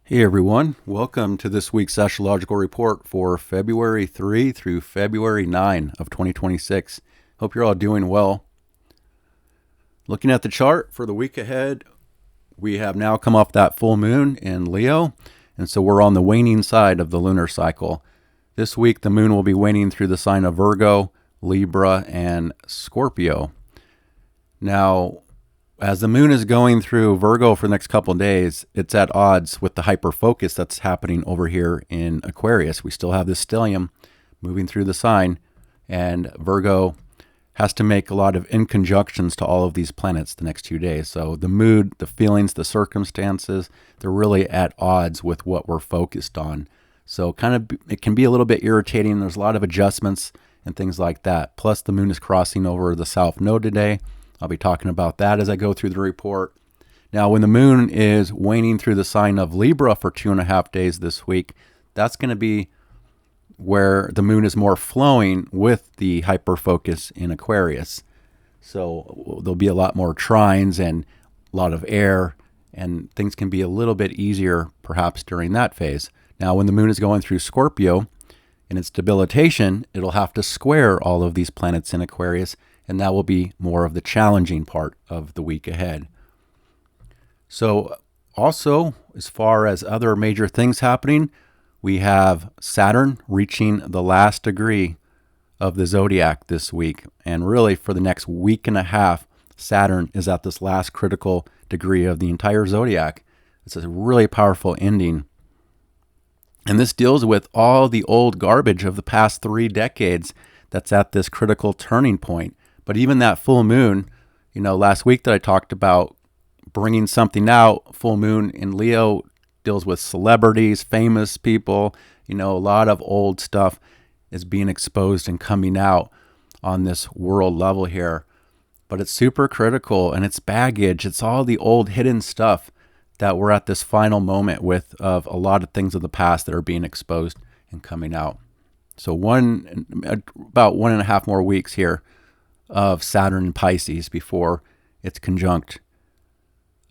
Hey everyone, welcome to this week's astrological report for February 3 through February 9 of 2026. Hope you're all doing well. Looking at the chart for the week ahead, we have now come off that full moon in Leo, and so we're on the waning side of the lunar cycle. This week the moon will be waning through the sign of Virgo, Libra, and Scorpio. Now, as the moon is going through Virgo for the next couple of days, it's at odds with the hyperfocus that's happening over here in Aquarius. We still have this stellium moving through the sign, and Virgo has to make a lot of inconjunctions to all of these planets the next 2 days. So the mood, the feelings, the circumstances, they're really at odds with what we're focused on. So it can be a little bit irritating. There's a lot of adjustments and things like that. Plus the moon is crossing over the south node today. I'll be talking about that as I go through the report. Now, when the moon is waning through the sign of Libra for 2.5 days this week, that's going to be where the moon is more flowing with the hyperfocus in Aquarius. So there'll be a lot more trines and a lot of air, and things can be a little bit easier perhaps during that phase. Now, when the moon is going through Scorpio in its debilitation, it'll have to square all of these planets in Aquarius, and that will be more of the challenging part of the week ahead. So also, as far as other major things happening, we have Saturn reaching the last degree of the zodiac this week. And really for the next week and a half, Saturn is at this last critical degree of the entire zodiac. It's a really powerful ending. And this deals with all the old garbage of the past 3 decades that's at this critical turning point. But even that full moon, last week that I talked about bringing something out, full moon in Leo deals with celebrities, famous people, a lot of old stuff is being exposed and coming out on this world level here. But it's super critical, and it's baggage. It's all the old hidden stuff that we're at this final moment with, of a lot of things of the past that are being exposed and coming out. So about 1.5 more weeks here of Saturn and Pisces before it's conjunct,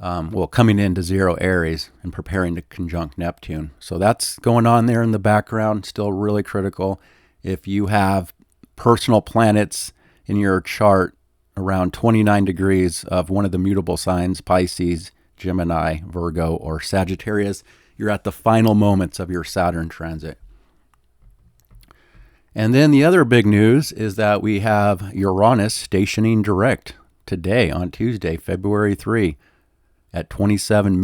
coming into 0 Aries and preparing to conjunct Neptune. So that's going on there in the background, still really critical. If you have personal planets in your chart around 29 degrees of one of the mutable signs, Pisces, Gemini, Virgo, or Sagittarius, you're at the final moments of your Saturn transit. And then the other big news is that we have Uranus stationing direct today on Tuesday, February 3 at 27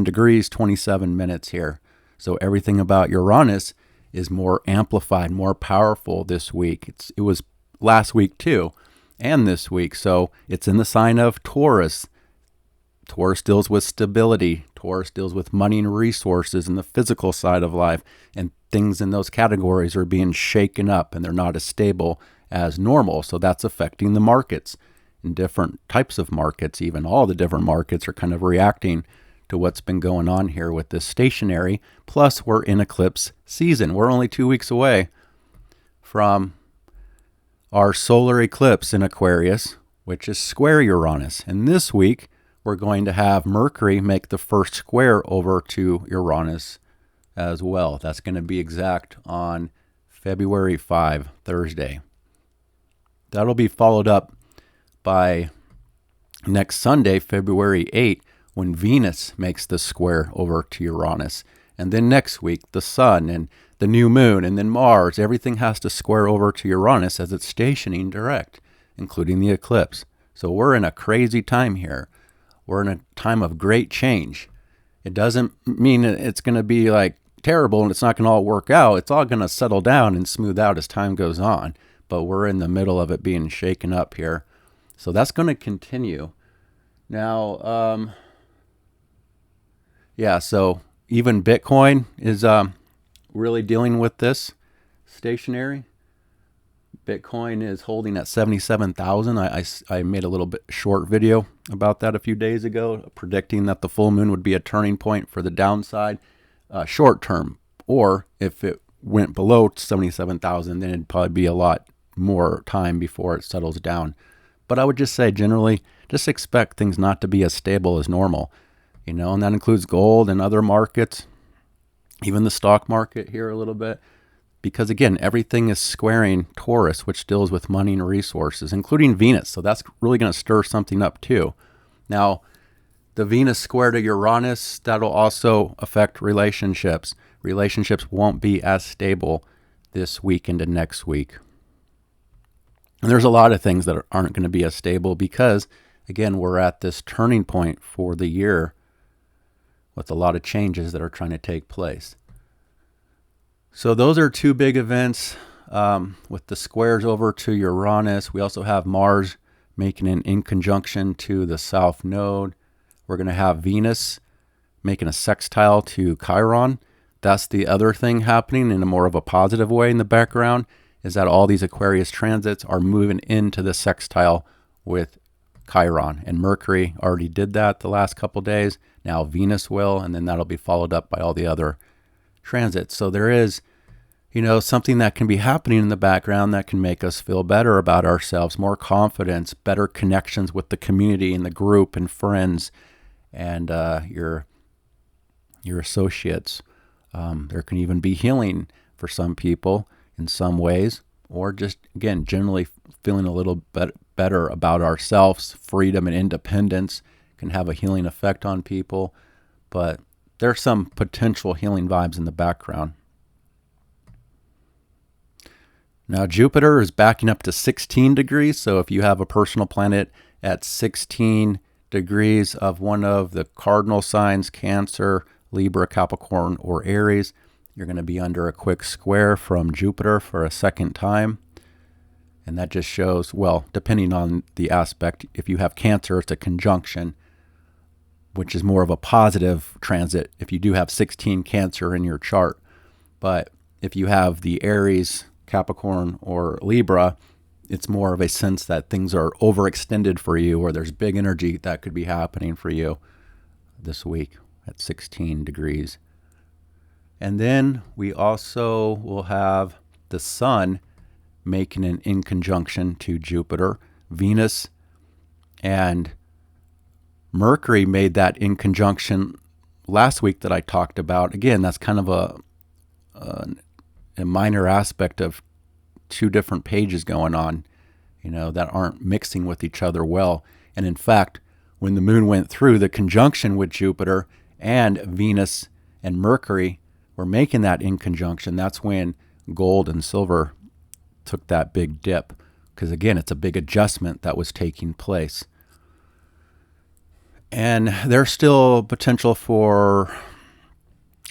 degrees, 27 minutes here. So everything about Uranus is more amplified, more powerful this week. It was last week too, and this week. So it's in the sign of Taurus. Taurus deals with stability. Taurus deals with money and resources and the physical side of life, and things in those categories are being shaken up and they're not as stable as normal. So that's affecting the markets, and different types of markets. Even all the different markets are kind of reacting to what's been going on here with this stationary. Plus, we're in eclipse season. We're only 2 weeks away from our solar eclipse in Aquarius, which is square Uranus. And this week, we're going to have Mercury make the first square over to Uranus as well. That's going to be exact on February 5, Thursday. That'll be followed up by next Sunday, February 8, when Venus makes the square over to Uranus. And then next week, the Sun and the new moon, and then Mars, everything has to square over to Uranus as it's stationing direct, including the eclipse. So we're in a crazy time here. We're in a time of great change. It doesn't mean it's going to be like terrible and it's not going to all work out. It's all going to settle down and smooth out as time goes on. But we're in the middle of it being shaken up here. So that's going to continue. Now, so even Bitcoin is really dealing with this stationary. Bitcoin is holding at 77,000. I made a little bit short video about that a few days ago, predicting that the full moon would be a turning point for the downside short term. Or if it went below 77,000, then it'd probably be a lot more time before it settles down. But I would just say generally, just expect things not to be as stable as normal. and that includes gold and other markets, even the stock market here a little bit. Because again, everything is squaring Taurus, which deals with money and resources, including Venus. So that's really going to stir something up too. Now, the Venus square to Uranus, that'll also affect relationships. Relationships won't be as stable this week into next week. And there's a lot of things that aren't going to be as stable because, again, we're at this turning point for the year with a lot of changes that are trying to take place. So those are two big events with the squares over to Uranus. We also have Mars making an in conjunction to the South Node. We're going to have Venus making a sextile to Chiron. That's the other thing happening in a more of a positive way in the background, is that all these Aquarius transits are moving into the sextile with Chiron. And Mercury already did that the last couple days. Now Venus will, and then that'll be followed up by all the other transits. So there is, something that can be happening in the background that can make us feel better about ourselves, more confidence, better connections with the community and the group and friends and your associates. There can even be healing for some people in some ways, or just, again, generally feeling a little better about ourselves. Freedom and independence can have a healing effect on people, but there's some potential healing vibes in the background. Now, Jupiter is backing up to 16 degrees, so if you have a personal planet at 16 degrees of one of the cardinal signs, Cancer, Libra, Capricorn, or Aries, you're going to be under a quick square from Jupiter for a second time. And that just shows, well, depending on the aspect, if you have Cancer, it's a conjunction, which is more of a positive transit if you do have 16 Cancer in your chart. But if you have the Aries, Capricorn, or Libra, it's more of a sense that things are overextended for you, or there's big energy that could be happening for you this week at 16 degrees. And then we also will have the Sun making an in conjunction to Jupiter. Venus and Mercury made that in conjunction last week that I talked about. Again, that's kind of a minor aspect of two different pages going on, that aren't mixing with each other well. And in fact, when the moon went through, the conjunction with Jupiter and Venus and Mercury were making that in conjunction. That's when gold and silver took that big dip, because again, it's a big adjustment that was taking place. And there's still potential for,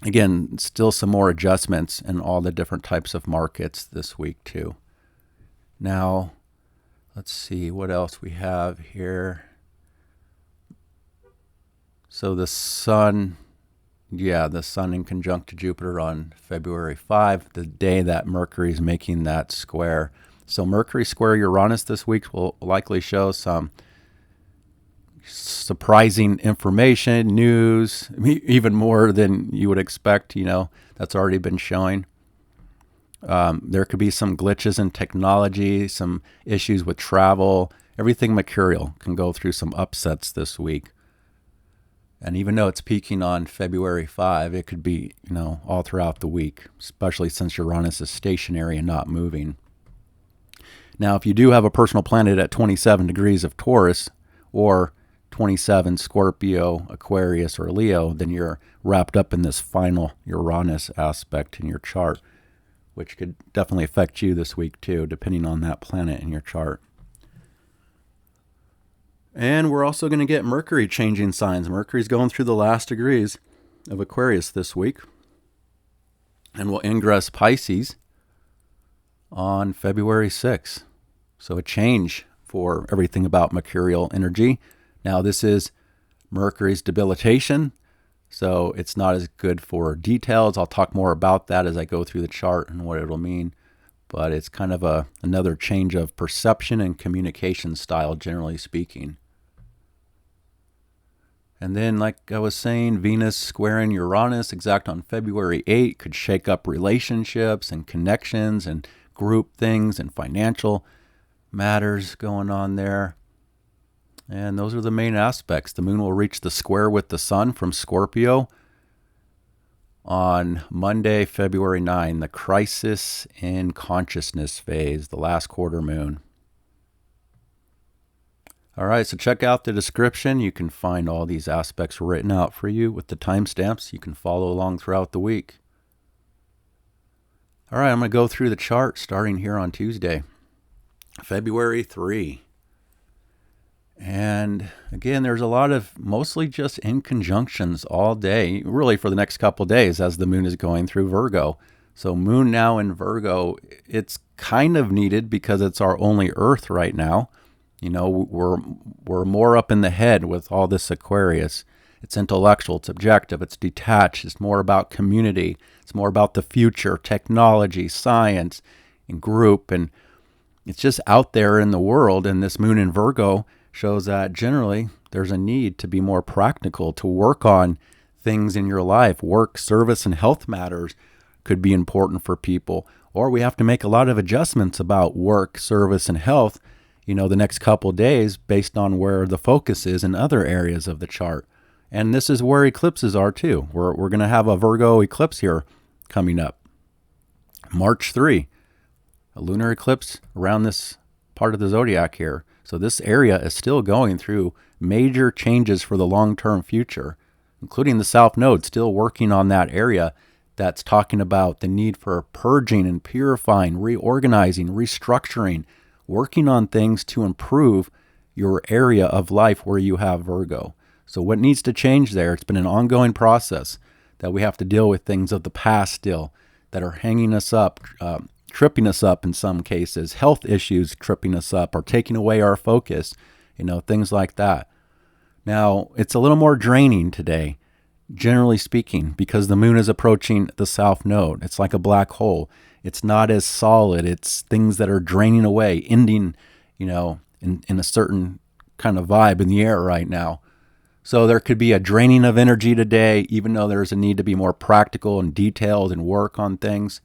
again, still some more adjustments in all the different types of markets this week too. Now, let's see what else we have here. So the Sun in conjunct to Jupiter on February 5, the day that Mercury is making that square. So Mercury square Uranus this week will likely show some surprising information, news, even more than you would expect, that's already been showing. There could be some glitches in technology, some issues with travel. Everything mercurial can go through some upsets this week. And even though it's peaking on February 5, it could be, all throughout the week, especially since Uranus is stationary and not moving. Now, if you do have a personal planet at 27 degrees of Taurus or 27 Scorpio, Aquarius, or Leo, then you're wrapped up in this final Uranus aspect in your chart, which could definitely affect you this week too, depending on that planet in your chart. And we're also going to get Mercury changing signs. Mercury's going through the last degrees of Aquarius this week, and will ingress Pisces on February 6th. So a change for everything about mercurial energy. Now, this is Mercury's debilitation, so it's not as good for details. I'll talk more about that as I go through the chart and what it'll mean. But it's kind of another change of perception and communication style, generally speaking. And then, like I was saying, Venus squaring Uranus exact on February 8 could shake up relationships and connections and group things and financial matters going on there. And those are the main aspects. The moon will reach the square with the sun from Scorpio on Monday, February 9, the crisis in consciousness phase, the last quarter moon. All right, so check out the description. You can find all these aspects written out for you with the timestamps. You can follow along throughout the week. All right, I'm going to go through the chart starting here on Tuesday, February 3. And again, there's a lot of mostly just in conjunctions all day, really for the next couple days as the moon is going through Virgo. So moon now in Virgo, it's kind of needed because it's our only Earth right now. You know, we're more up in the head with all this Aquarius. It's intellectual, it's objective, it's detached, it's more about community, it's more about the future, technology, science, and group, and it's just out there in the world. And this moon in Virgo shows that generally there's a need to be more practical, to work on things in your life. Work, service, and health matters could be important for people, or we have to make a lot of adjustments about work, service, and health, you know, the next couple days based on where the focus is in other areas of the chart. And this is where eclipses are too. We're going to have a Virgo eclipse here coming up. March 3, a lunar eclipse around this part of the zodiac here. So this area is still going through major changes for the long-term future, including the South Node still working on that area that's talking about the need for purging and purifying, reorganizing, restructuring, working on things to improve your area of life where you have Virgo. So what needs to change there? It's been an ongoing process that we have to deal with things of the past still that are hanging us up, tripping us up in some cases, health issues tripping us up or taking away our focus, you know, things like that. Now, it's a little more draining today, generally speaking, because the moon is approaching the South Node. It's like a black hole. It's not as solid. It's things that are draining away, ending, you know, in a certain kind of vibe in the air right now. So there could be a draining of energy today, even though there's a need to be more practical and detailed and work on things.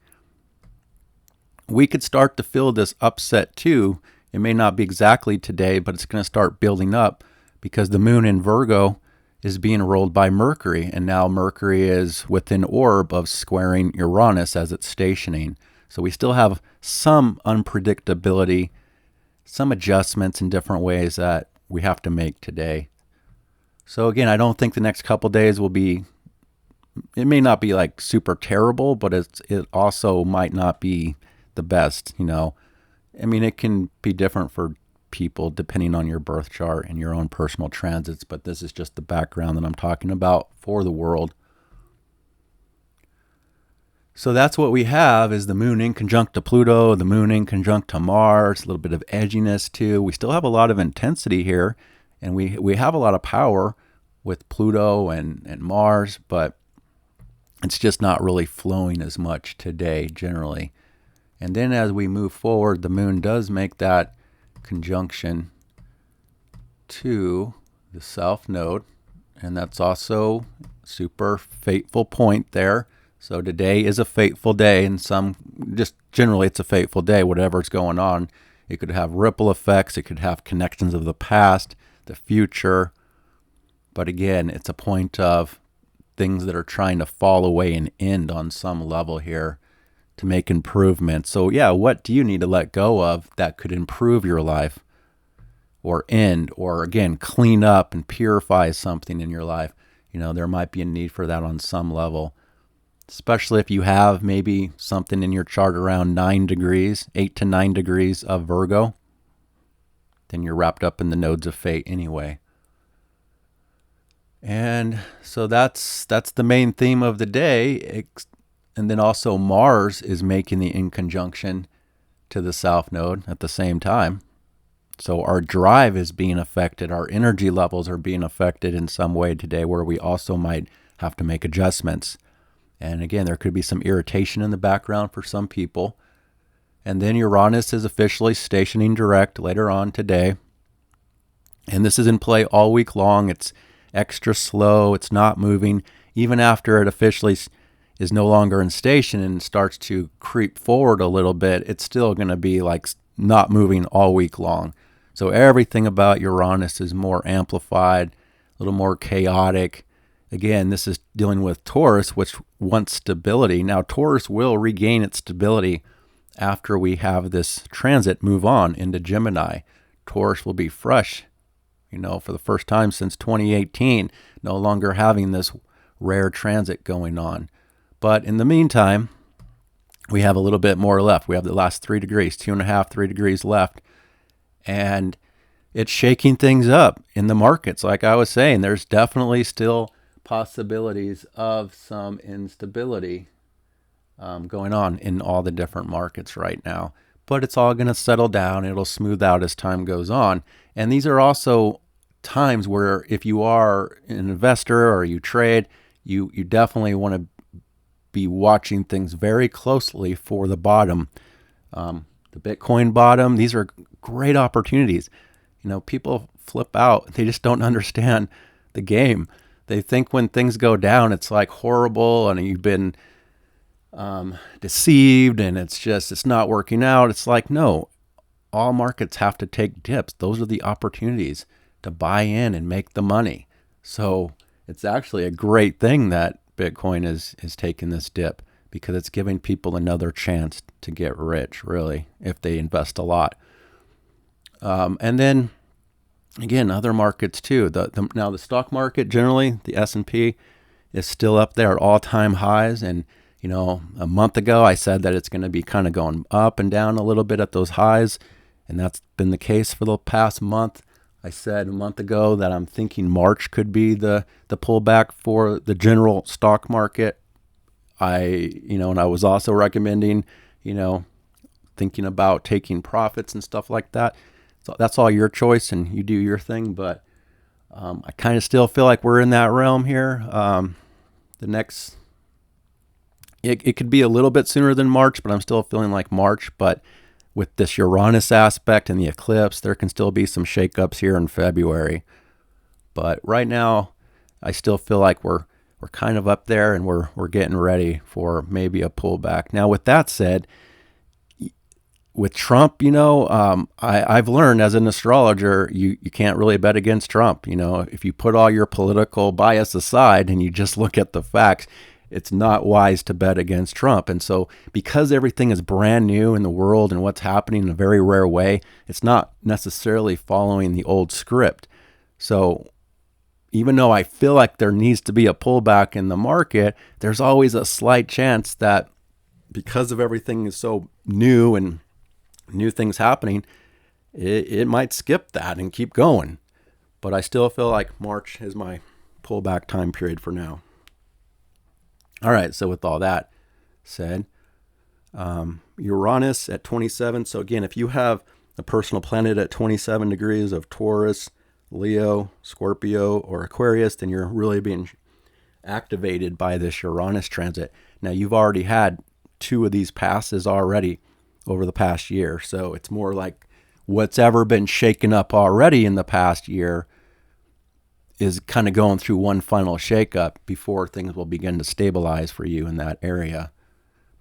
We could start to feel this upset too. It may not be exactly today, but it's going to start building up because the moon in Virgo is being ruled by Mercury, and now Mercury is within orb of squaring Uranus as it's stationing. So we still have some unpredictability, some adjustments in different ways that we have to make today. So again, I don't think the next couple days will be, it may not be like super terrible, but it also might not be the best, you know. I mean, it can be different for people depending on your birth chart and your own personal transits, but this is just the background that I'm talking about for the world. So that's what we have is the moon in conjunct to Pluto, the moon in conjunct to Mars, a little bit of edginess too. We still have a lot of intensity here, and we have a lot of power with Pluto and Mars, but it's just not really flowing as much today generally. And then as we move forward, the moon does make that conjunction to the South Node, and that's also super fateful point there. So today is a fateful day, and just generally it's a fateful day, whatever's going on. It could have ripple effects, it could have connections of the past, the future. But again, it's a point of things that are trying to fall away and end on some level here to make improvements. So yeah, what do you need to let go of that could improve your life or end, or again, clean up and purify something in your life? You know, there might be a need for that on some level, especially if you have maybe something in your chart around 9 degrees, 8 to 9 degrees of Virgo, then you're wrapped up in the nodes of fate anyway. And so that's the main theme of the day. And then also Mars is making the in conjunction to the South Node at the same time. So our drive is being affected. Our energy levels are being affected in some way today, where we also might have to make adjustments. And again, there could be some irritation in the background for some people. And then Uranus is officially stationing direct later on today. And this is in play all week long. It's extra slow. It's not moving. Even after it officially is no longer in station and starts to creep forward a little bit, it's still going to be like not moving all week long. So everything about Uranus is more amplified, a little more chaotic. Again, this is dealing with Taurus, which wants stability. Now, Taurus will regain its stability after we have this transit move on into Gemini. Taurus will be fresh, for the first time since 2018, no longer having this rare transit going on. But in the meantime, we have a little bit more left. We have the last 3 degrees, 2.5, 3 degrees left. And it's shaking things up in the markets. Like I was saying, there's definitely still possibilities of some instability going on in all the different markets right now. But it's all going to settle down. It'll smooth out as time goes on. And these are also times where if you are an investor or you trade, you definitely want to be watching things very closely for the bottom. The Bitcoin bottom, these are great opportunities. People flip out. They just don't understand the game. They think when things go down, it's like horrible and you've been deceived and it's not working out. It's like, no, all markets have to take dips. Those are the opportunities to buy in and make the money. So it's actually a great thing that Bitcoin is taking this dip, because it's giving people another chance to get rich, really, if they invest a lot. And then, again, other markets too. Now the stock market, generally, the S&P is still up there at all-time highs. And, a month ago, I said that it's going to be kind of going up and down a little bit at those highs. And that's been the case for the past month. I said a month ago that I'm thinking March could be the pullback for the general stock market. And I was also recommending, thinking about taking profits and stuff like that. So that's all your choice and you do your thing. But I kind of still feel like we're in that realm here. It could be a little bit sooner than March, but I'm still feeling like March. But with this Uranus aspect and the eclipse, there can still be some shakeups here in February. But right now, I still feel like we're kind of up there and we're getting ready for maybe a pullback. Now, with that said, with Trump, I've learned as an astrologer, you can't really bet against Trump. If you put all your political bias aside and you just look at the facts, it's not wise to bet against Trump. And so because everything is brand new in the world and what's happening in a very rare way, it's not necessarily following the old script. So even though I feel like there needs to be a pullback in the market, there's always a slight chance that because of everything is so new and new things happening, it might skip that and keep going. But I still feel like March is my pullback time period for now. All right, so with all that said, Uranus at 27. So again, if you have a personal planet at 27 degrees of Taurus, Leo, Scorpio, or Aquarius, then you're really being activated by this Uranus transit. Now, you've already had 2 of these passes already over the past year. So it's more like what's ever been shaken up already in the past year is kind of going through one final shakeup before things will begin to stabilize for you in that area.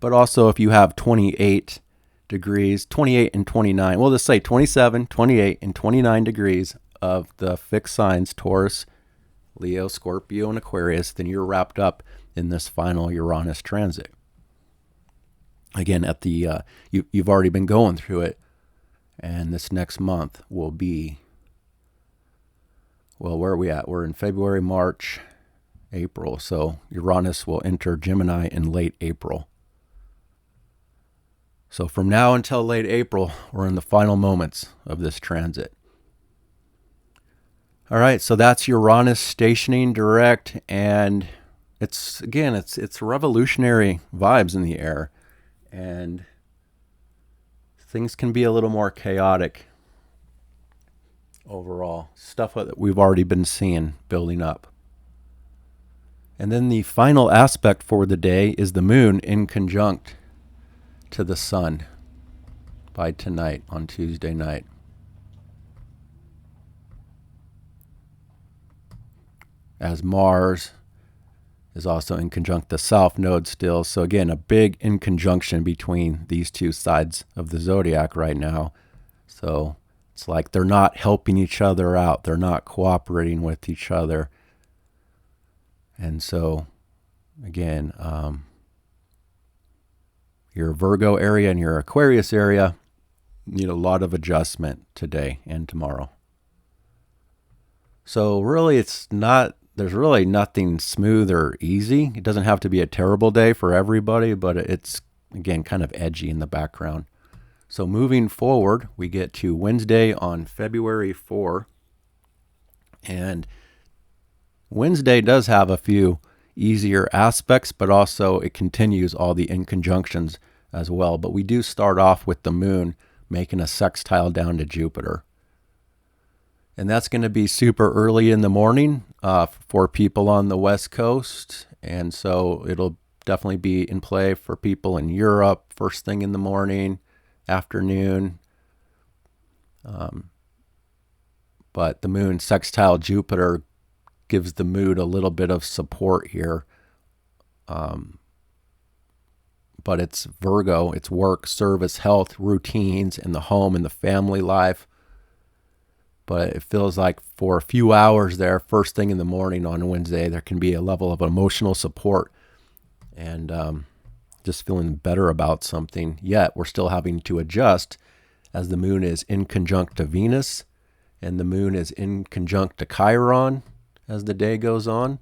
But also if you have 28 degrees, 28 and 29, we'll just say 27, 28, and 29 degrees of the fixed signs, Taurus, Leo, Scorpio, and Aquarius, then you're wrapped up in this final Uranus transit. Again, at the you've already been going through it, and this next month will be, well, where are we at? We're in February, March, April. So Uranus will enter Gemini in late April. So from now until late April, we're in the final moments of this transit. All right, so that's Uranus stationing direct, and it's revolutionary vibes in the air, and things can be a little more chaotic overall. Stuff that we've already been seeing building up. And then the final aspect for the day is the moon in conjunct to the sun by tonight on Tuesday night. As Mars is also in conjunct the South Node still. So again, a big in conjunction between these two sides of the zodiac right now. So It's like they're not helping each other out. They're not cooperating with each other. And so, again, your Virgo area and your Aquarius area need a lot of adjustment today and tomorrow. So really, there's really nothing smooth or easy. It doesn't have to be a terrible day for everybody, but it's, again, kind of edgy in the background. So moving forward, we get to Wednesday on February 4. And Wednesday does have a few easier aspects, but also it continues all the inconjunctions as well. But we do start off with the moon making a sextile down to Jupiter. And that's going to be super early in the morning for people on the West Coast. And so it'll definitely be in play for people in Europe first thing in the morning, afternoon. But the moon sextile Jupiter gives the mood a little bit of support here. But it's Virgo, it's work, service, health, routines, in the home and the family life. But it feels like for a few hours there, first thing in the morning on Wednesday, there can be a level of emotional support and just feeling better about something. Yet we're still having to adjust as the moon is in conjunct to Venus and the moon is in conjunct to Chiron as the day goes on.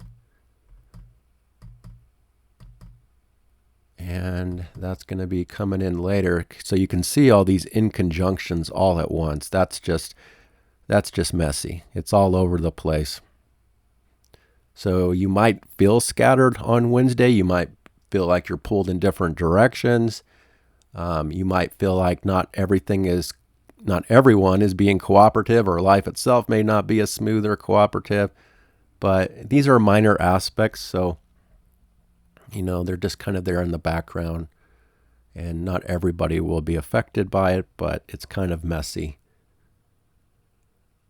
And that's going to be coming in later. So you can see all these inconjunctions all at once. That's just messy. It's all over the place. So you might feel scattered on Wednesday. You might feel like you're pulled in different directions. You might feel like not everyone is being cooperative, or life itself may not be as smooth or cooperative. But these are minor aspects, so they're just kind of there in the background, and not everybody will be affected by it, but it's kind of messy.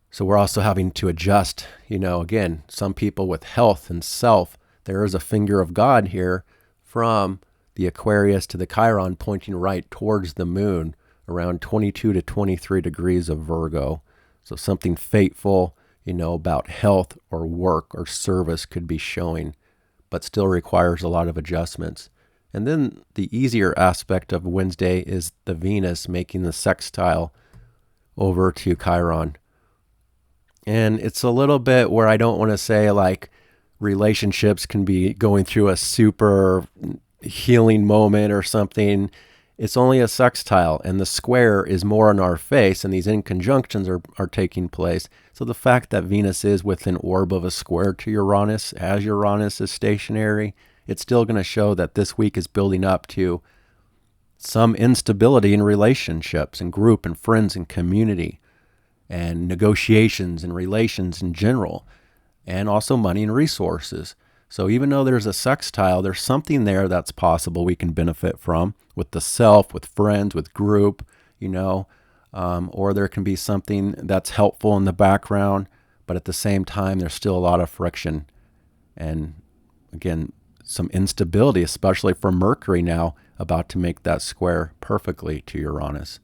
So we're also having to adjust, again, some people with health and self, there is a finger of God here from the Aquarius to the Chiron pointing right towards the moon around 22 to 23 degrees of Virgo. So something fateful, about health or work or service could be showing, but still requires a lot of adjustments. And then the easier aspect of Wednesday is the Venus making the sextile over to Chiron. And it's a little bit where I don't want to say like relationships can be going through a super healing moment or something. It's only a sextile, and the square is more in our face, and these inconjunctions are taking place. So the fact that Venus is within orb of a square to Uranus, as Uranus is stationary, it's still going to show that this week is building up to some instability in relationships and group and friends and community and negotiations and relations in general, and also money and resources. So even though there's a sextile, there's something there that's possible we can benefit from with the self, with friends, with group, or there can be something that's helpful in the background, but at the same time, there's still a lot of friction. And again, some instability, especially for Mercury now, about to make that square perfectly to Uranus.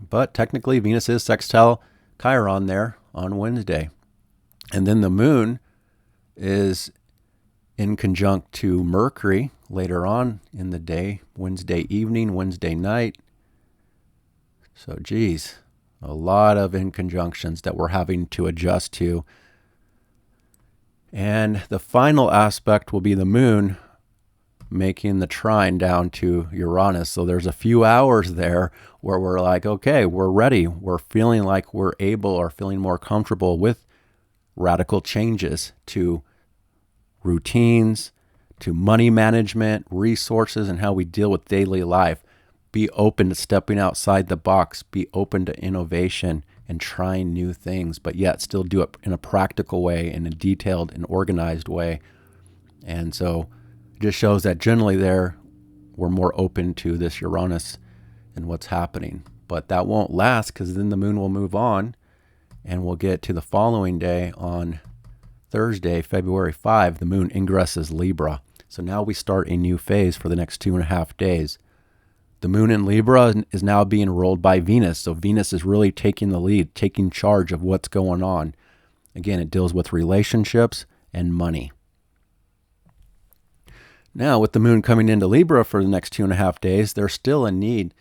But technically, Venus is sextile Chiron there on Wednesday. And then the moon is in conjunct to Mercury later on in the day, Wednesday evening, Wednesday night. So, a lot of inconjunctions that we're having to adjust to. And the final aspect will be the moon making the trine down to Uranus. So there's a few hours there where we're like, okay, we're ready. We're feeling like we're able or feeling more comfortable with radical changes to routines, to money management, resources, and how we deal with daily life. Be open to stepping outside the box. Be open to innovation and trying new things, but yet still do it in a practical way, in a detailed and organized way. And so it just shows that generally there, we're more open to this Uranus and what's happening. But that won't last, because then the moon will move on, and we'll get to the following day on Thursday, February 5, the moon ingresses Libra. So now we start a new phase for the next 2.5 days. The moon in Libra is now being ruled by Venus. So Venus is really taking the lead, taking charge of what's going on. Again, it deals with relationships and money. Now, with the moon coming into Libra for the next 2.5 days, there's still a need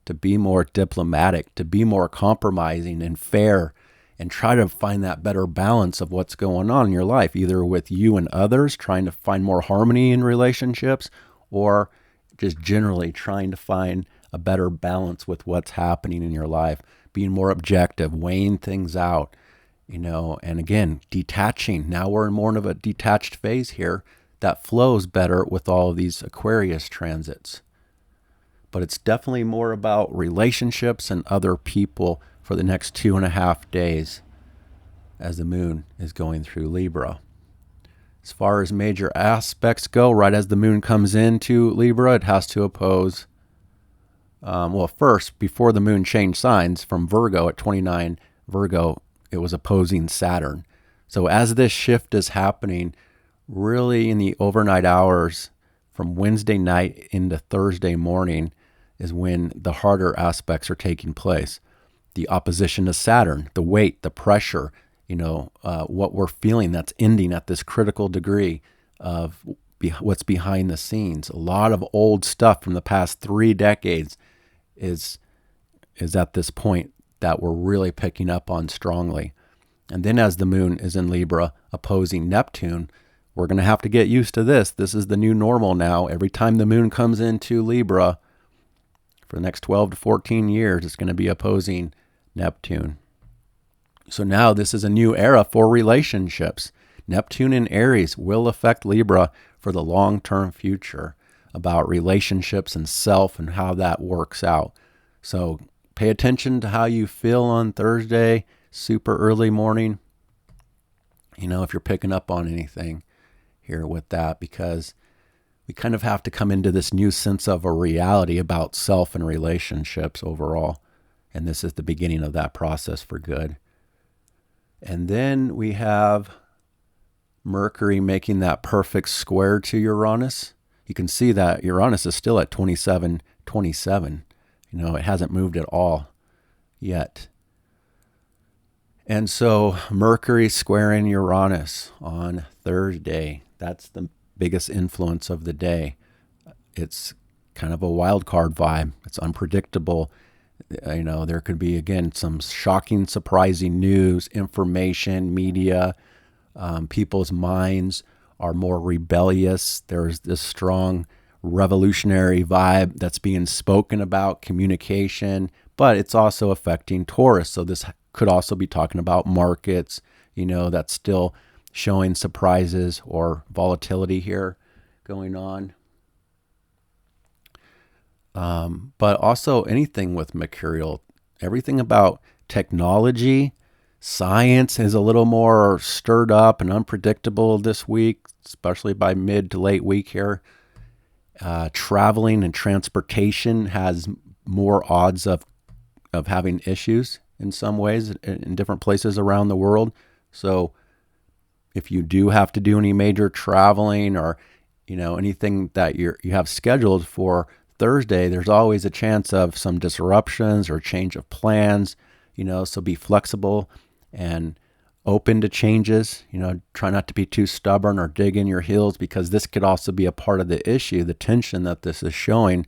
to be more diplomatic, to be more compromising and fair, and try to find that better balance of what's going on in your life, either with you and others, trying to find more harmony in relationships, or just generally trying to find a better balance with what's happening in your life, being more objective, weighing things out, and again, detaching. Now we're in more of a detached phase here that flows better with all of these Aquarius transits. But it's definitely more about relationships and other people for the next 2.5 days as the moon is going through Libra. As far as major aspects go, right as the moon comes into Libra, it has to oppose, first, before the moon changed signs from Virgo at 29 Virgo, it was opposing Saturn. So as this shift is happening, really in the overnight hours from Wednesday night into Thursday morning is when the harder aspects are taking place. The opposition to Saturn, the weight, the pressure, what we're feeling that's ending at this critical degree of what's behind the scenes. A lot of old stuff from the past 3 decades is at this point that we're really picking up on strongly. And then as the moon is in Libra opposing Neptune, we're going to have to get used to this. This is the new normal now. Every time the moon comes into Libra, for the next 12 to 14 years, it's going to be opposing Neptune. So now this is a new era for relationships. Neptune in Aries will affect Libra for the long-term future about relationships and self and how that works out. So pay attention to how you feel on Thursday, super early morning. If you're picking up on anything here with that, because we kind of have to come into this new sense of a reality about self and relationships overall. And this is the beginning of that process for good. And then we have Mercury making that perfect square to Uranus. You can see that Uranus is still at 27. It hasn't moved at all yet. And so Mercury squaring Uranus on Thursday. That's the biggest influence of the day. It's kind of a wild card vibe. It's unpredictable. There could be, again, some shocking, surprising news, information, media. People's minds are more rebellious. There's this strong revolutionary vibe that's being spoken about, communication, but it's also affecting Taurus. So this could also be talking about markets, that's still showing surprises or volatility here going on. But also anything with mercurial, everything about technology, science is a little more stirred up and unpredictable this week, especially by mid to late week here. Traveling and transportation has more odds of having issues in some ways in different places around the world. So if you do have to do any major traveling or, anything that you have scheduled for Thursday, there's always a chance of some disruptions or change of plans, so be flexible and open to changes. Try not to be too stubborn or dig in your heels, because this could also be a part of the issue. The tension that this is showing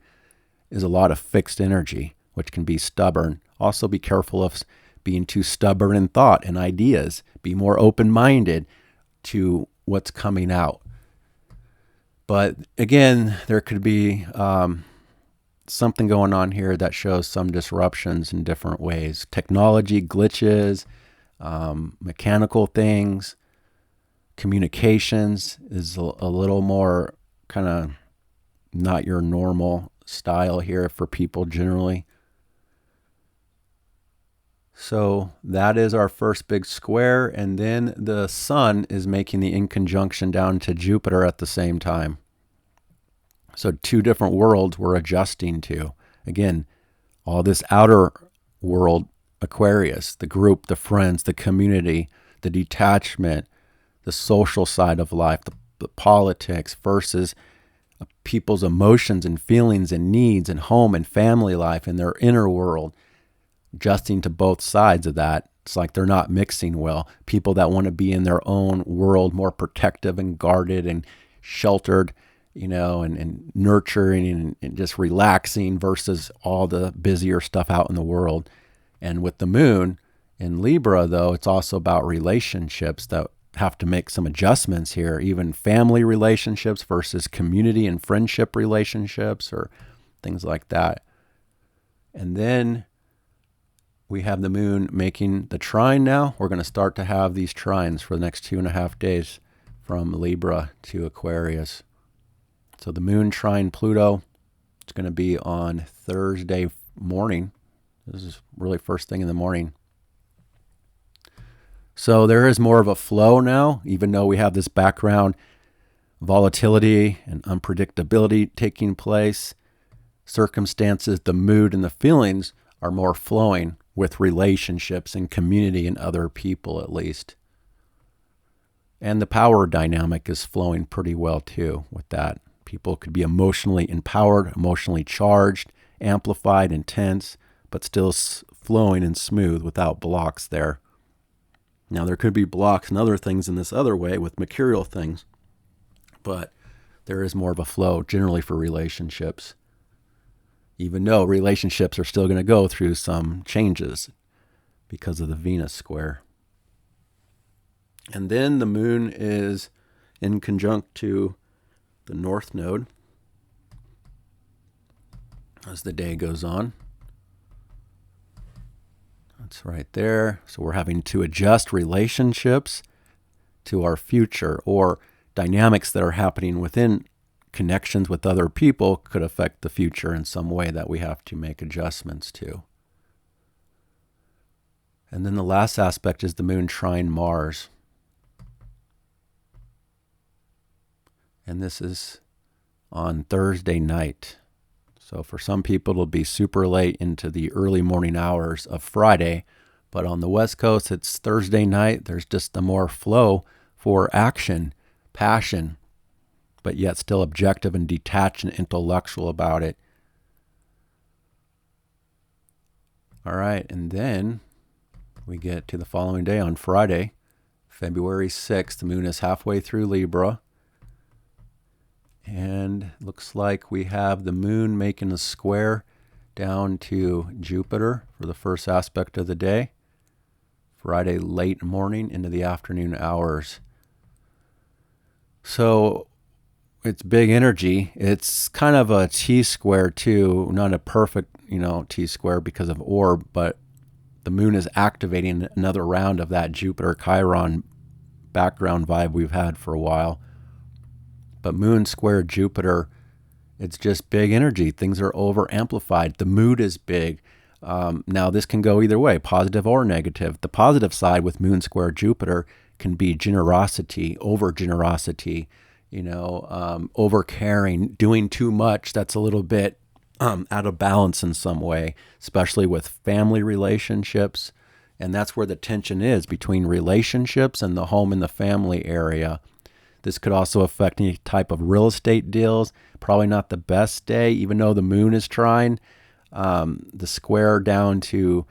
is a lot of fixed energy, which can be stubborn. Also be careful of being too stubborn in thought and ideas. Be more open-minded to what's coming out. But again, there could be something going on here that shows some disruptions in different ways. Technology glitches, mechanical things, communications is a little more kind of not your normal style here for people generally. So that is our first big square, and then the sun is making the inconjunction down to Jupiter at the same time. So 2 different worlds we're adjusting to. Again, all this outer world, Aquarius, the group, the friends, the community, the detachment, the social side of life, the politics versus people's emotions and feelings and needs and home and family life and their inner world, adjusting to both sides of that. It's like they're not mixing well. People that want to be in their own world, more protective and guarded and sheltered, and nurturing and just relaxing versus all the busier stuff out in the world. And with the moon in Libra, though, it's also about relationships that have to make some adjustments here, even family relationships versus community and friendship relationships or things like that. And then we have the moon making the trine now. We're going to start to have these trines for the next 2.5 days from Libra to Aquarius. So the moon trine Pluto, it's going to be on Thursday morning. This is really first thing in the morning. So there is more of a flow now, even though we have this background volatility and unpredictability taking place. Circumstances, the mood and the feelings are more flowing with relationships and community and other people at least. And the power dynamic is flowing pretty well too with that. People could be emotionally empowered, emotionally charged, amplified, intense, but still flowing and smooth without blocks there. Now there could be blocks and other things in this other way with mercurial things, but there is more of a flow generally for relationships, even though relationships are still going to go through some changes because of the Venus square. And then the moon is in conjunct to the North Node as the day goes on. That's right there. So we're having to adjust relationships to our future, or dynamics that are happening within connections with other people could affect the future in some way that we have to make adjustments to. And then the last aspect is the moon trine Mars. And this is on Thursday night. So for some people, it'll be super late into the early morning hours of Friday. But on the West Coast, it's Thursday night. There's just the more flow for action, passion, but yet still objective and detached and intellectual about it. All right, and then we get to the following day on Friday, February 6th. The moon is halfway through Libra. And looks like we have the moon making a square down to Jupiter for the first aspect of the day. Friday late morning into the afternoon hours. So it's big energy. It's kind of a T-square too, not a perfect, T-square because of orb, but the moon is activating another round of that Jupiter Chiron background vibe we've had for a while. But moon square Jupiter, it's just big energy. Things are over amplified. The mood is big. Now this can go either way, positive or negative. The positive side with moon square Jupiter can be generosity, over generosity, over caring, doing too much. That's a little bit out of balance in some way, especially with family relationships. And that's where the tension is between relationships and the home and the family area. This could also affect any type of real estate deals. Probably not the best day, even though the moon is trine. The square down to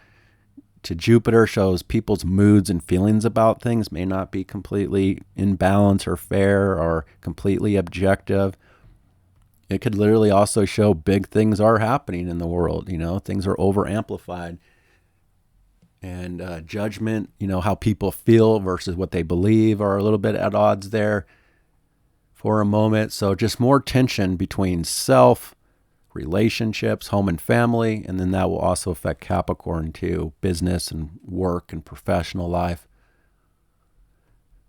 Jupiter shows people's moods and feelings about things may not be completely in balance or fair or completely objective. It could literally also show big things are happening in the world. Things are over amplified. And judgment, how people feel versus what they believe are a little bit at odds there for a moment. So just more tension between self, relationships, home and family, and then that will also affect Capricorn too, business and work and professional life.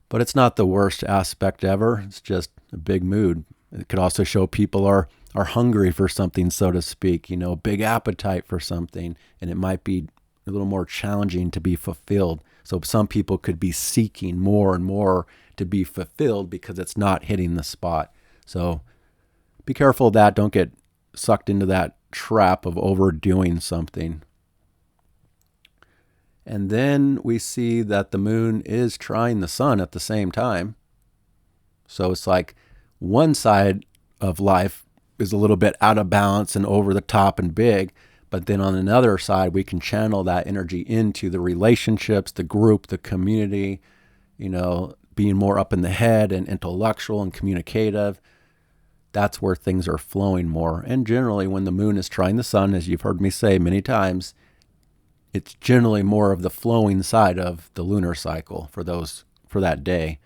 But it's not the worst aspect ever. It's just a big mood. It could also show people are hungry for something, so to speak, big appetite for something, and it might be a little more challenging to be fulfilled. So some people could be seeking more and more to be fulfilled because it's not hitting the spot. So be careful of that. Don't get sucked into that trap of overdoing something. And then we see that the moon is trying the sun at the same time. So it's like one side of life is a little bit out of balance and over the top and big. But then on another side, we can channel that energy into the relationships, the group, the community, being more up in the head and intellectual and communicative. That's where things are flowing more. And generally, when the moon is trine the sun, as you've heard me say many times, it's generally more of the flowing side of the lunar cycle for that day,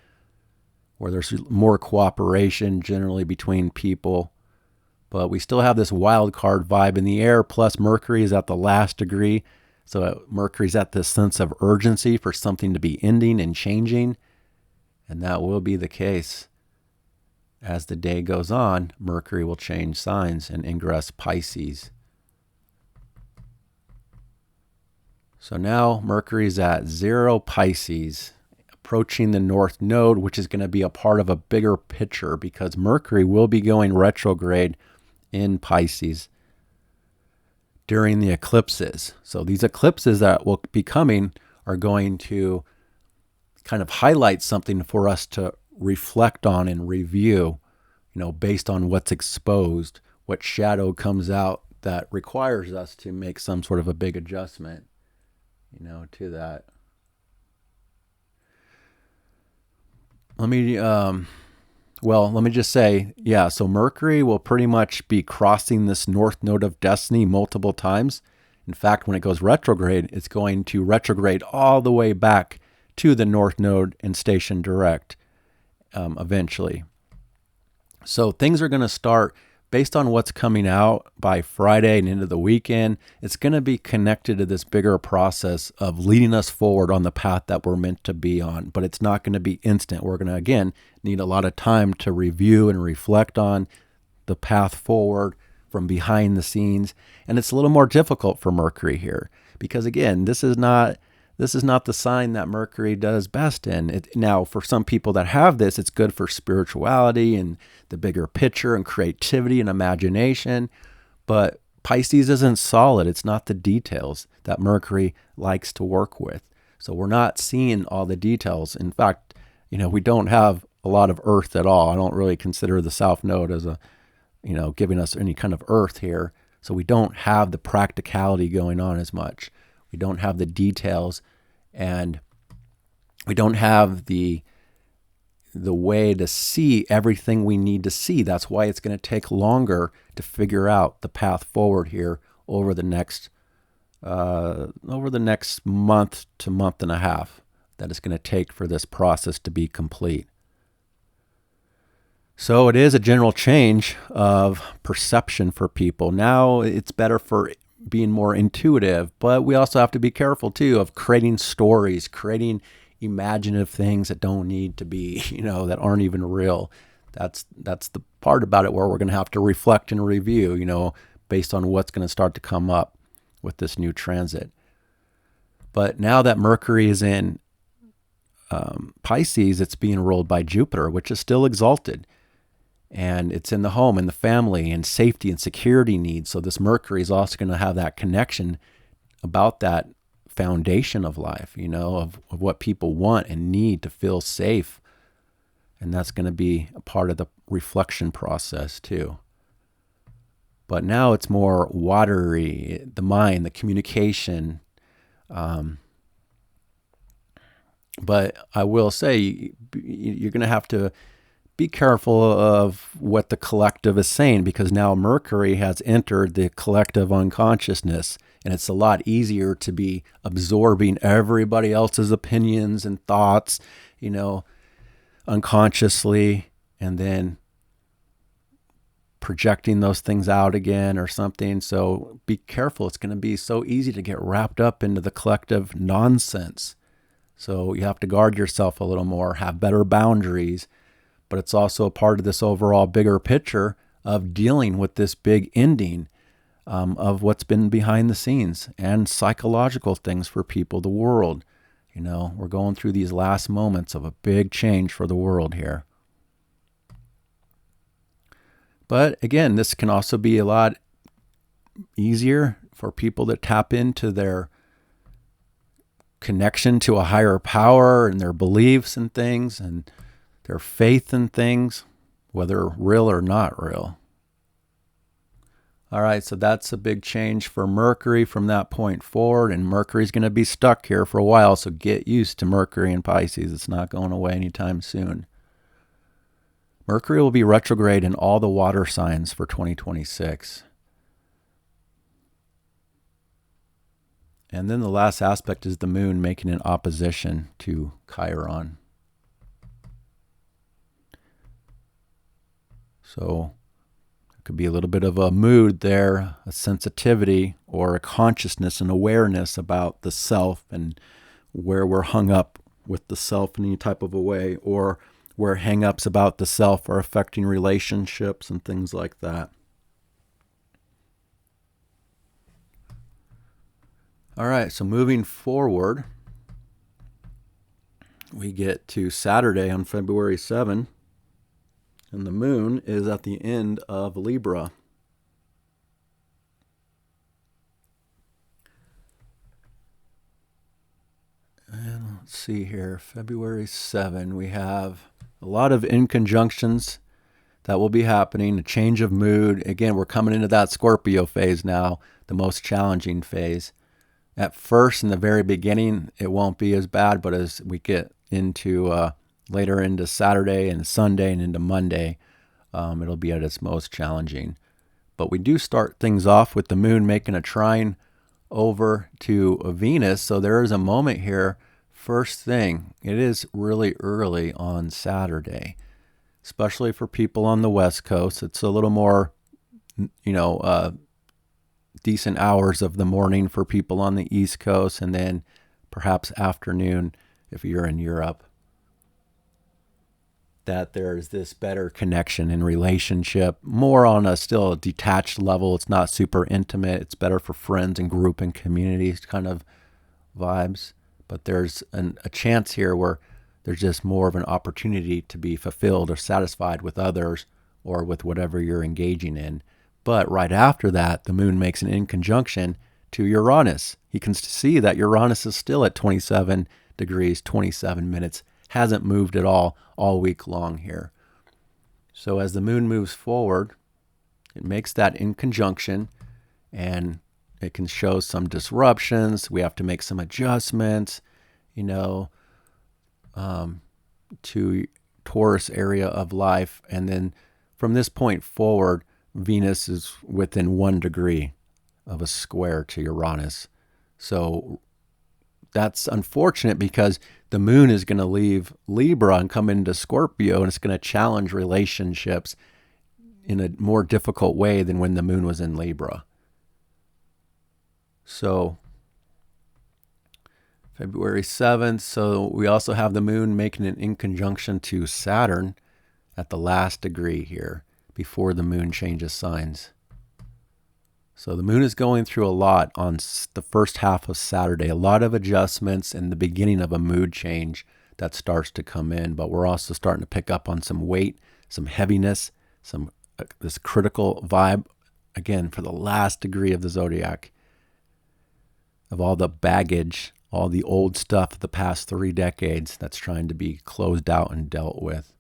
where there's more cooperation generally between people. But we still have this wild card vibe in the air, plus Mercury is at the last degree. So Mercury's at this sense of urgency for something to be ending and changing. And that will be the case. As the day goes on, Mercury will change signs and ingress Pisces. So now Mercury's at 0 Pisces, approaching the North Node, which is going to be a part of a bigger picture because Mercury will be going retrograde in Pisces during the eclipses. So these eclipses that will be coming are going to kind of highlight something for us to reflect on and review, based on what's exposed, what shadow comes out that requires us to make some sort of a big adjustment, to that. Let me just say, so Mercury will pretty much be crossing this North Node of Destiny multiple times. In fact, when it goes retrograde, it's going to retrograde all the way back to the North Node and station direct eventually. So things are going to start based on what's coming out by Friday and into the weekend. It's going to be connected to this bigger process of leading us forward on the path that we're meant to be on. But it's not going to be instant. We're going to, again, need a lot of time to review and reflect on the path forward from behind the scenes. And it's a little more difficult for Mercury here because, again, this is not the sign that Mercury does best in. Now, for some people that have this, it's good for spirituality and the bigger picture and creativity and imagination. But Pisces isn't solid. It's not the details that Mercury likes to work with. So we're not seeing all the details. In fact, we don't have a lot of Earth at all. I don't really consider the South Node as giving us any kind of Earth here. So we don't have the practicality going on as much. We don't have the details, and we don't have the way to see everything we need to see. That's why it's going to take longer to figure out the path forward here over the next month to month and a half that it's going to take for this process to be complete. So it is a general change of perception for people. Now it's better for being more intuitive, but we also have to be careful too of creating stories, creating imaginative things that don't need to be, that aren't even real. That's the part about it where we're going to have to reflect and review, based on what's going to start to come up with this new transit. But now that Mercury is in Pisces, it's being ruled by Jupiter, which is still exalted. And it's in the home and the family and safety and security needs. So this Mercury is also going to have that connection about that foundation of life, of what people want and need to feel safe. And that's going to be a part of the reflection process too. But now it's more watery, the mind, the communication. But I will say you're going to have to be careful of what the collective is saying, because now Mercury has entered the collective unconsciousness, and it's a lot easier to be absorbing everybody else's opinions and thoughts, unconsciously, and then projecting those things out again or something. So be careful. It's going to be so easy to get wrapped up into the collective nonsense. So you have to guard yourself a little more, have better boundaries. But it's also a part of this overall bigger picture of dealing with this big ending of what's been behind the scenes and psychological things for people, the world. We're going through these last moments of a big change for the world here. But again, this can also be a lot easier for people to tap into their connection to a higher power and their beliefs and things and their faith in things, whether real or not real. All right, so that's a big change for Mercury from that point forward, and Mercury's going to be stuck here for a while, so get used to Mercury in Pisces. It's not going away anytime soon. Mercury will be retrograde in all the water signs for 2026. And then the last aspect is the moon making an opposition to Chiron. So it could be a little bit of a mood there, a sensitivity or a consciousness and awareness about the self and where we're hung up with the self in any type of a way, or where hang-ups about the self are affecting relationships and things like that. All right, so moving forward, we get to Saturday on February 7, and the moon is at the end of Libra. And let's see here, February 7, we have a lot of inconjunctions that will be happening, a change of mood. Again, we're coming into that Scorpio phase now, the most challenging phase. At first, in the very beginning, it won't be as bad, but as we get into later into Saturday and Sunday and into Monday, it'll be at its most challenging. But we do start things off with the moon making a trine over to Venus. So there is a moment here. First thing, it is really early on Saturday, especially for people on the West Coast. It's a little more, decent hours of the morning for people on the East Coast, and then perhaps afternoon if you're in Europe. That there's this better connection in relationship, more on a still detached level. It's not super intimate. It's better for friends and group and communities kind of vibes. But there's a chance here where there's just more of an opportunity to be fulfilled or satisfied with others or with whatever you're engaging in. But right after that, the moon makes an inconjunction to Uranus. You can see that Uranus is still at 27 degrees, 27 minutes, hasn't moved at all week long here. So as the moon moves forward, it makes that inconjunction, and it can show some disruptions. We have to make some adjustments, to Taurus area of life. And then from this point forward, Venus is within 1 degree of a square to Uranus. So that's unfortunate because the moon is going to leave Libra and come into Scorpio, and it's going to challenge relationships in a more difficult way than when the moon was in Libra. So February 7th, so we also have the moon making an inconjunction to Saturn at the last degree here before the moon changes signs. So the moon is going through a lot on the first half of Saturday, a lot of adjustments and the beginning of a mood change that starts to come in, but we're also starting to pick up on some weight, some heaviness, some this critical vibe, again, for the last degree of the zodiac, of all the baggage, all the old stuff of the past 3 decades that's trying to be closed out and dealt with.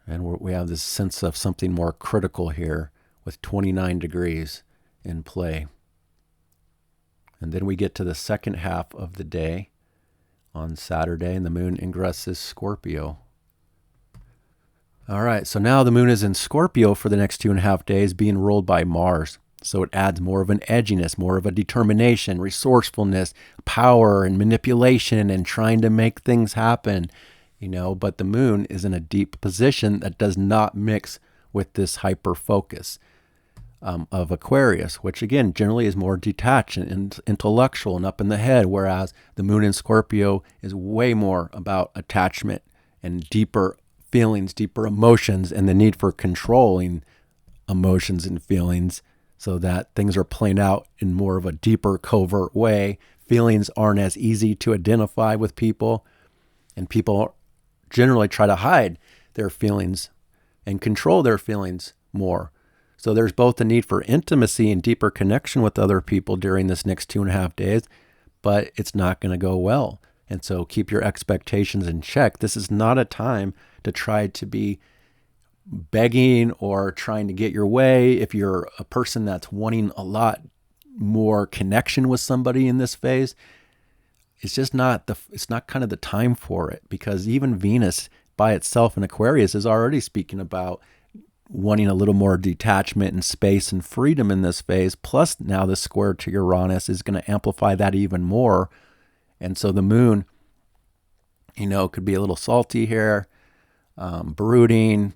And we have this sense of something more critical here with 29 degrees in play. And then we get to the second half of the day on Saturday, and the moon ingresses Scorpio. All right, so now the moon is in Scorpio for the next 2.5 days, being ruled by Mars. So it adds more of an edginess, more of a determination, resourcefulness, power and manipulation and trying to make things happen, but the moon is in a deep position that does not mix with this hyper focus of Aquarius, which again generally is more detached and intellectual and up in the head, whereas the moon in Scorpio is way more about attachment and deeper feelings, deeper emotions, and the need for controlling emotions and feelings so that things are playing out in more of a deeper, covert way. Feelings aren't as easy to identify with people, and people generally try to hide their feelings and control their feelings more. So there's both the need for intimacy and deeper connection with other people during this next 2.5 days, but it's not going to go well. And so keep your expectations in check. This is not a time to try to be begging or trying to get your way. If you're a person that's wanting a lot more connection with somebody in this phase, it's just not it's not kind of the time for it, because even Venus by itself in Aquarius is already speaking about wanting a little more detachment and space and freedom in this phase. Plus now the square to Uranus is going to amplify that even more. And so the moon, could be a little salty here, brooding,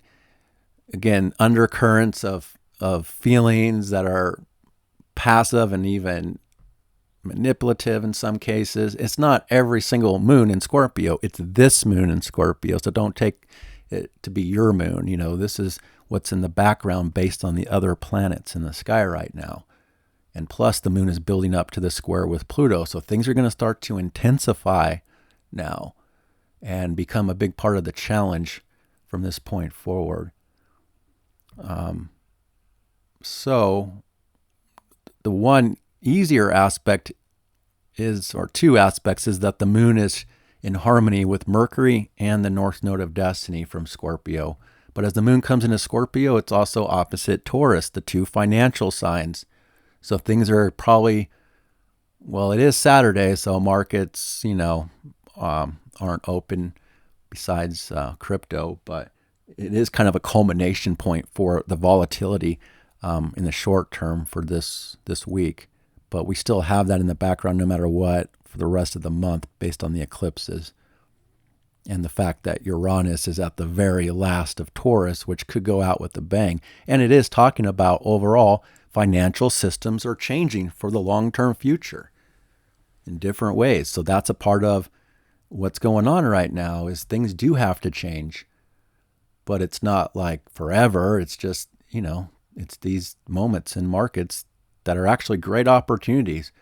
again, undercurrents of feelings that are passive and even manipulative in some cases. It's not every single moon in Scorpio. It's this moon in Scorpio. So don't take it to be your moon. This is what's in the background based on the other planets in the sky right now. And plus the moon is building up to the square with Pluto. So things are going to start to intensify now and become a big part of the challenge from this point forward. So the one easier aspect is, or two aspects, is that the moon is in harmony with Mercury and the North Node of Destiny from Scorpio. But as the moon comes into Scorpio, it's also opposite Taurus, the two financial signs. So things are probably, well, it is Saturday, so markets, aren't open besides crypto, but it is kind of a culmination point for the volatility in the short term for this week. But we still have that in the background no matter what for the rest of the month based on the eclipses. And the fact that Uranus is at the very last of Taurus, which could go out with a bang. And it is talking about overall financial systems are changing for the long-term future in different ways. So that's a part of what's going on right now, is things do have to change. But it's not like forever. It's just, it's these moments in markets that are actually great opportunities.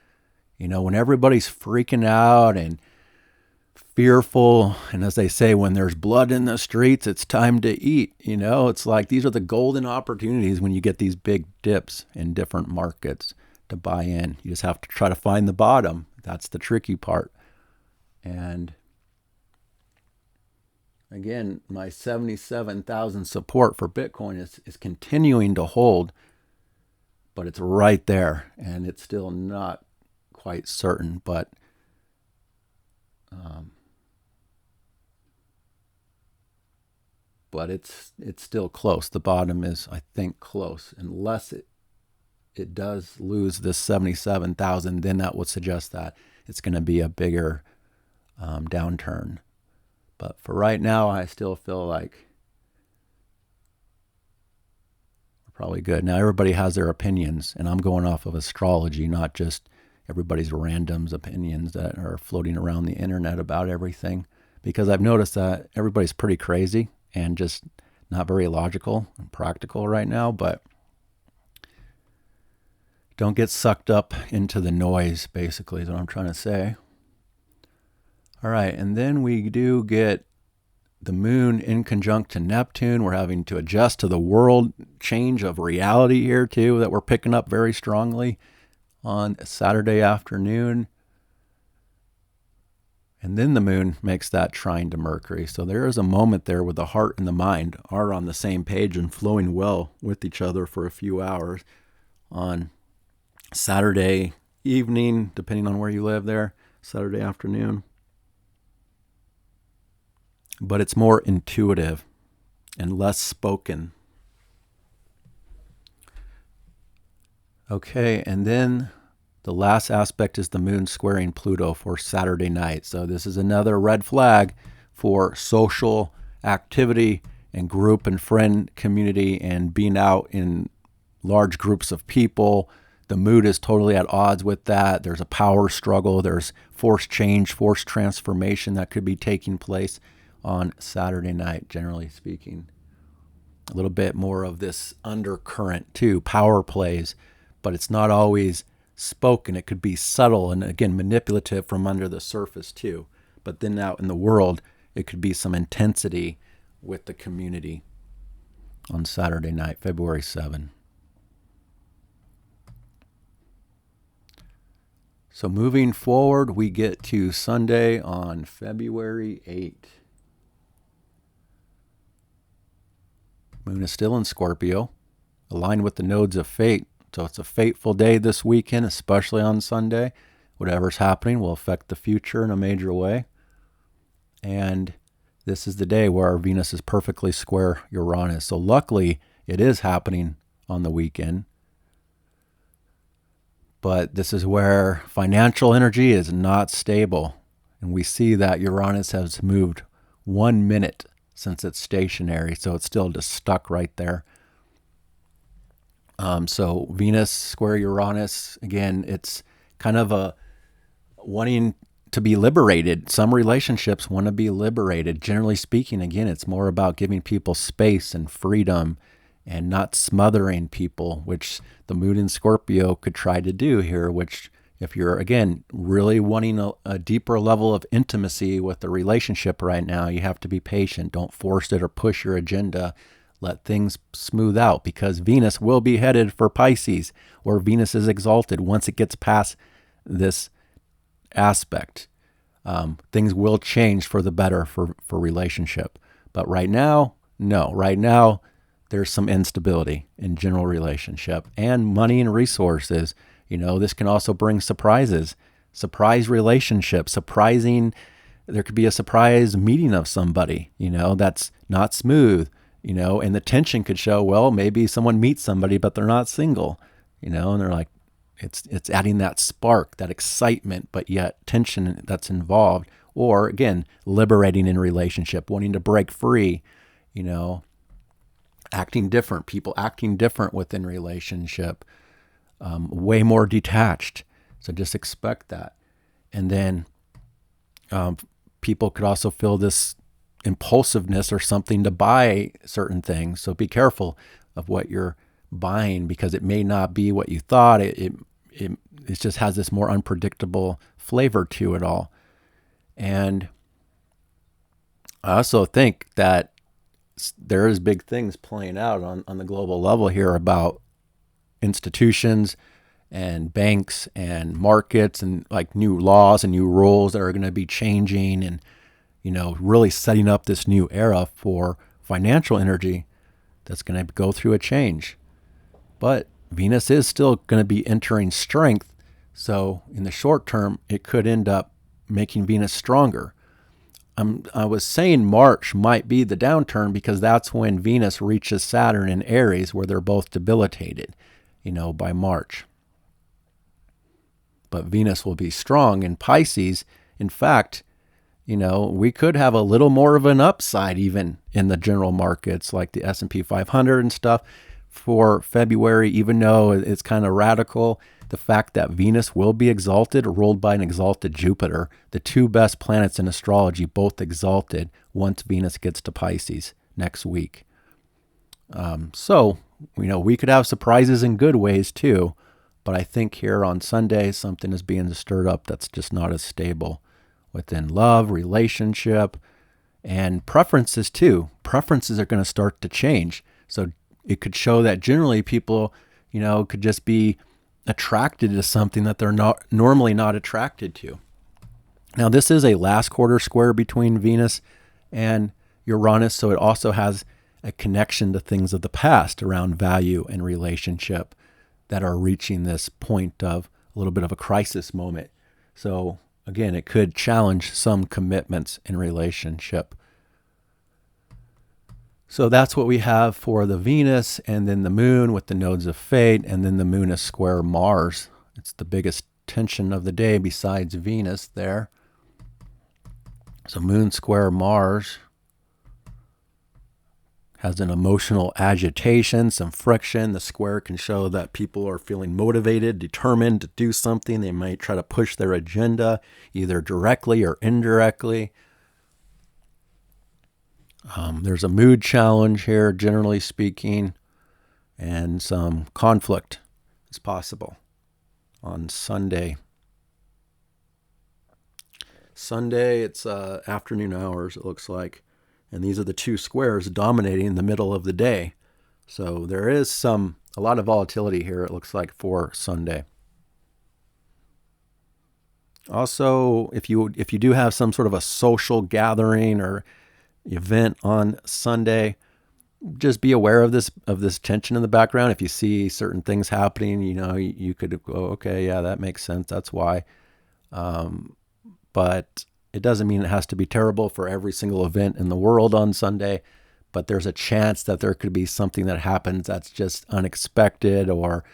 When everybody's freaking out and fearful, and as they say, when there's blood in the streets, it's time to eat. It's like these are the golden opportunities when you get these big dips in different markets to buy in. You just have to try to find the bottom. That's the tricky part. And again, my 77,000 support for Bitcoin is continuing to hold, but it's right there, and it's still not quite certain, but it's still close. The bottom is, I think, close, unless it does lose this 77,000. Then that would suggest that it's going to be a bigger downturn. But for right now, I still feel like we're probably good. Now, everybody has their opinions, and I'm going off of astrology, not just everybody's randoms opinions that are floating around the internet about everything, because I've noticed that everybody's pretty crazy and just not very logical and practical right now. But don't get sucked up into the noise, basically, is what I'm trying to say. All right, and then we do get the moon in conjunct to Neptune. We're having to adjust to the world change of reality here too, that we're picking up very strongly on Saturday afternoon. And then the moon makes that trine to Mercury. So there is a moment there where the heart and the mind are on the same page and flowing well with each other for a few hours on Saturday evening, depending on where you live there, Saturday afternoon. But it's more intuitive and less spoken. Okay, and then the last aspect is the moon squaring Pluto for Saturday night. So this is another red flag for social activity and group and friend community and being out in large groups of people. The mood is totally at odds with that. There's a power struggle. There's forced change, forced transformation that could be taking place on Saturday night, generally speaking. A little bit more of this undercurrent too, power plays, but it's not always spoken. It could be subtle and, again, manipulative from under the surface too. But then out in the world, it could be some intensity with the community on Saturday night, February 7. So moving forward, we get to Sunday on February 8th. Moon is still in Scorpio, aligned with the nodes of fate. So it's a fateful day this weekend, especially on Sunday. Whatever's happening will affect the future in a major way. And this is the day where our Venus is perfectly square Uranus. So luckily, it is happening on the weekend. But this is where financial energy is not stable. And we see that Uranus has moved 1 minute since it's stationary, so it's still just stuck right there. So Venus square Uranus, again, it's kind of a wanting to be liberated. Some relationships want to be liberated. Generally speaking, again, it's more about giving people space and freedom and not smothering people, which the moon in Scorpio could try to do here, which if you're, again, really wanting a deeper level of intimacy with the relationship right now, you have to be patient. Don't force it or push your agenda. Let things smooth out, because Venus will be headed for Pisces, where Venus is exalted once it gets past this aspect. Things will change for the better for relationship. But right now, no. Right now, there's some instability in general relationship and money and resources. This can also bring surprises, surprise relationships, there could be a surprise meeting of somebody, that's not smooth, and the tension could show, well, maybe someone meets somebody, but they're not single, and they're like, it's adding that spark, that excitement, but yet tension that's involved. Or again, liberating in relationship, wanting to break free, acting different, people acting different within relationship. Way more detached. So just expect that. And then people could also feel this impulsiveness or something to buy certain things. So be careful of what you're buying, because it may not be what you thought. It just has this more unpredictable flavor to it all. And I also think that there is big things playing out on the global level here about institutions and banks and markets, and like new laws and new rules that are going to be changing, and really setting up this new era for financial energy that's going to go through a change. But Venus is still going to be entering strength, so in the short term it could end up making Venus stronger. I was saying March might be the downturn, because that's when Venus reaches Saturn in Aries, where they're both debilitated by March. But Venus will be strong in Pisces. In fact, we could have a little more of an upside even in the general markets, like the S&P 500 and stuff for February, even though it's kind of radical. The fact that Venus will be exalted, ruled by an exalted Jupiter, the two best planets in astrology, both exalted once Venus gets to Pisces next week. So we could have surprises in good ways too, but I think here on Sunday, something is being stirred up that's just not as stable within love, relationship, and preferences too. Preferences are going to start to change. So it could show that generally people, could just be attracted to something that they're not normally not attracted to. Now, this is a last quarter square between Venus and Uranus, so it also has a connection to things of the past around value and relationship that are reaching this point of a little bit of a crisis moment. So again, it could challenge some commitments in relationship. So that's what we have for the Venus, and then the moon with the nodes of fate, and then the moon is square Mars. It's the biggest tension of the day besides Venus there. So moon square Mars has an emotional agitation, some friction. The square can show that people are feeling motivated, determined to do something. They might try to push their agenda either directly or indirectly. There's a mood challenge here, generally speaking, and some conflict is possible on Sunday. Sunday, it's afternoon hours, it looks like. And these are the two squares dominating the middle of the day. So there is a lot of volatility here, it looks like, for Sunday. Also, if you do have some sort of a social gathering or event on Sunday, just be aware of this tension in the background. If you see certain things happening, you could go, okay, yeah, that makes sense. That's why. But it doesn't mean it has to be terrible for every single event in the world on Sunday. But there's a chance that there could be something that happens that's just unexpected, or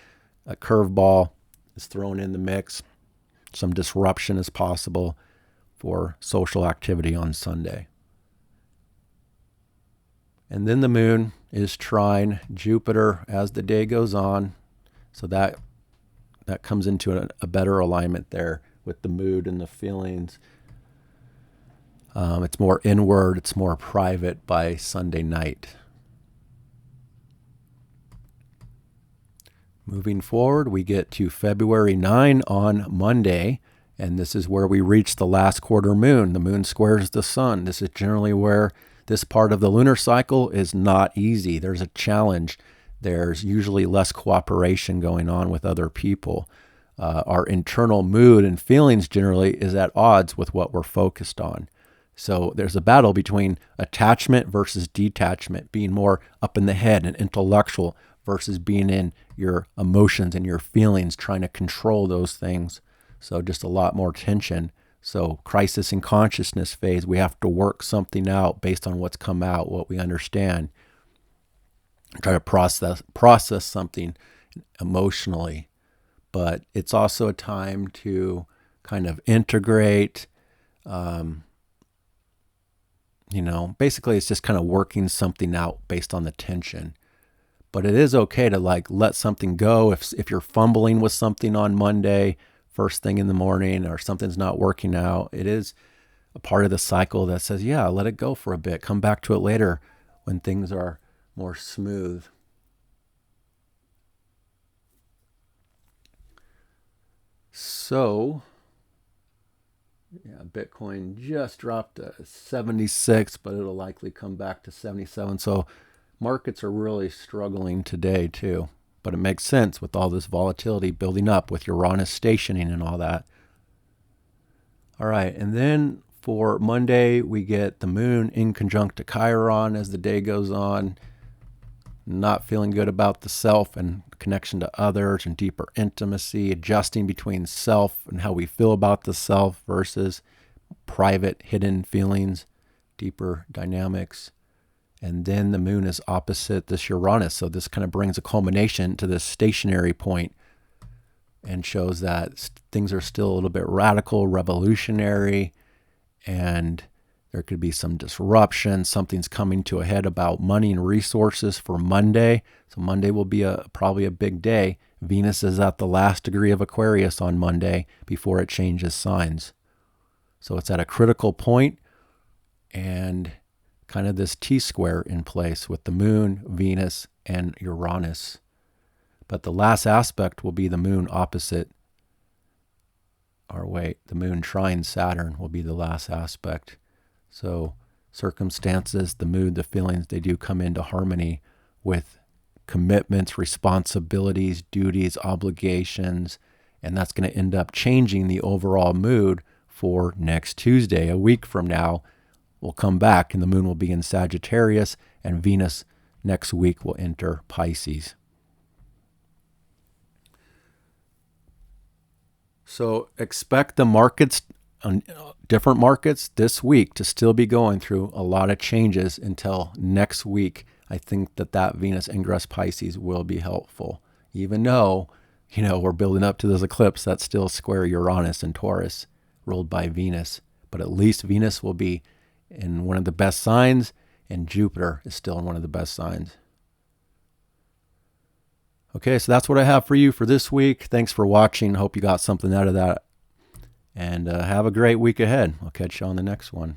a curveball is thrown in the mix. Some disruption is possible for social activity on Sunday. And then the moon is trine Jupiter as the day goes on. So that comes into a better alignment there with the mood and the feelings. It's more inward, it's more private by Sunday night. Moving forward, we get to February 9 on Monday, and this is where we reach the last quarter moon. The moon squares the sun. This is generally where this part of the lunar cycle is not easy. There's a challenge. There's usually less cooperation going on with other people. Our internal mood and feelings generally is at odds with what we're focused on. So there's a battle between attachment versus detachment, being more up in the head and intellectual versus being in your emotions and your feelings, trying to control those things. So just a lot more tension. So crisis in consciousness phase, we have to work something out based on what's come out, what we understand. Try to process something emotionally. But it's also a time to kind of integrate, basically it's just kind of working something out based on the tension. But it is okay to let something go. If you're fumbling with something on Monday, first thing in the morning, or something's not working out, it is a part of the cycle that says, yeah, let it go for a bit. Come back to it later when things are more smooth. So, yeah, Bitcoin just dropped to 76, but it'll likely come back to 77. So markets are really struggling today too. But it makes sense with all this volatility building up with Uranus stationing and all that. All right, and then for Monday, we get the moon in conjunct to Chiron as the day goes on. Not feeling good about the self and connection to others and deeper intimacy, adjusting between self and how we feel about the self versus private, hidden feelings, deeper dynamics. And then the moon is opposite this Uranus. So this kind of brings a culmination to this stationary point and shows that things are still a little bit radical, revolutionary, and there could be some disruption. Something's coming to a head about money and resources for Monday. So Monday will be probably a big day. Venus is at the last degree of Aquarius on Monday before it changes signs. So it's at a critical point, and kind of this T-square in place with the moon, Venus, and Uranus. But the last aspect will be the moon opposite, the moon trine Saturn will be the last aspect. So circumstances, the mood, the feelings, they do come into harmony with commitments, responsibilities, duties, obligations, and that's going to end up changing the overall mood for next Tuesday. A week from now, we'll come back and the moon will be in Sagittarius, and Venus next week will enter Pisces. So expect the markets, different markets this week, to still be going through a lot of changes until next week. I think that Venus ingress Pisces will be helpful, even though, we're building up to this eclipse that's still square Uranus and Taurus, ruled by Venus. But at least Venus will be in one of the best signs, and Jupiter is still in one of the best signs. Okay, so that's what I have for you for this week. Thanks for watching. Hope you got something out of that. And have a great week ahead. I'll catch you on the next one.